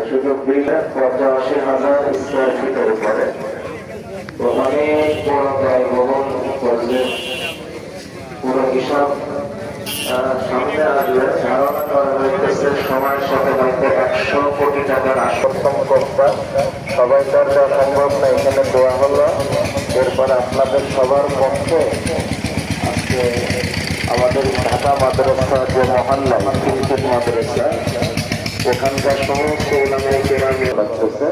শুধু 85,000 স্কোয়ার ফিটের উপরে অনেক বড় ব্যয়বহুল প্রজেক্ট। পুরো হিসাব সামনে আসলে ধারণা করা হইতেছে সময়ের সাথে হয়তো 100 কোটি টাকার আসন করতে। সবাই তার যা সম্ভব না এখানে দেওয়া হলো। এরপর আপনাদের সবার পক্ষে আজকে আমাদের ঢাকা মাদ্রাসা যে মহল্লা ক্রিকেট মাদ্রাসা ওখানকার সমস্ত উলামায়ে কেরাম লাগতেছে।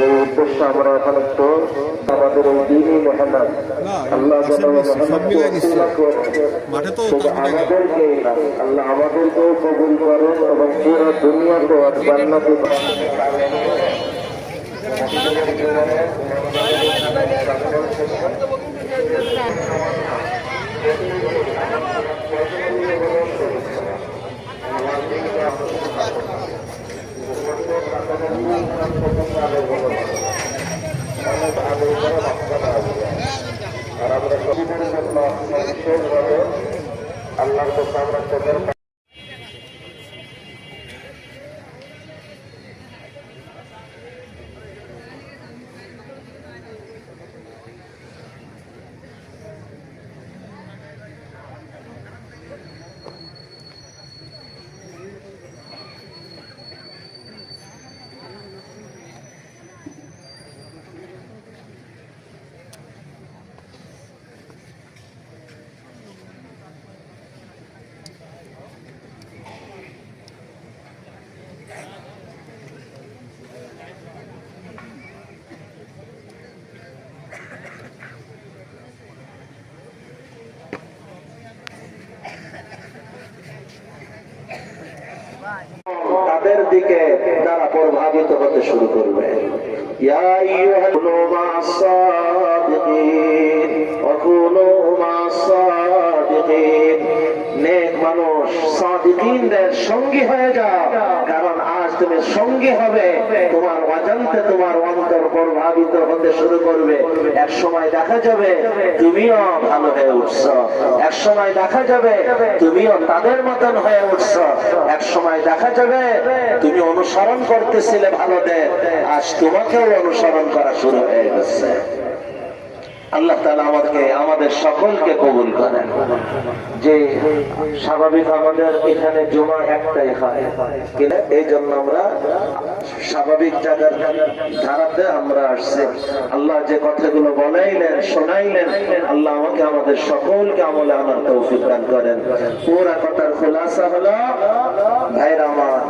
এই উদ্দেশ্যে আমরা এখন একটু আমাদের এই দিনই মেহনত আল্লাহ যেন আমাদেরকে আল্লাহ আমাদেরকেও কবুল করেন এবং পুরো দুনিয়াকে জান্নাতে আর আমরা সবুজের জন্য বিশেষভাবে আল্লাহর কাছে আমরা তাদের দিকে যারা প্রভাবিত হতে শুরু করবে। ইয়া আইয়ুহাল মুসাদ্দিকিন ওয়া কুনু মাসাদ্দিকিন, নেক মানুষ সাদিকিনদের সঙ্গী হয়ে যাও, কারণ আজ তুমি সঙ্গী হবে তোমার অজান্তে তোমার অন্তর প্রভাবিত হতে শুরু করবে। এক সময় দেখা যাবে তুমিও ভালো হয়ে উঠছো, এক সময় দেখা যাবে তুমিও তাদের মতন হয়ে উঠছো, এক সময় দেখা যাবে তুমি অনুসরণ করতেছিলে ভালোদের, আজ তোমাকেও অনুসরণ করা শুরু হয়ে গেছে। আল্লাহ তাআলা আমাদের সকলকে কবুল করেন। যে স্বাভাবিক আমাদের এখানে জুমা একটাই হয়, এই জন্য আমরা স্বাভাবিক জায়গার ধারাতে আমরা আসছি। আল্লাহ যে কথাগুলো বলাইলেন শোনাইলেন, আল্লাহ আমাকে আমাদের সকলকে আমলে আনার তৌফিক দান করেন। পুরা কথার খুলাসা হলো ভাইরা আমার,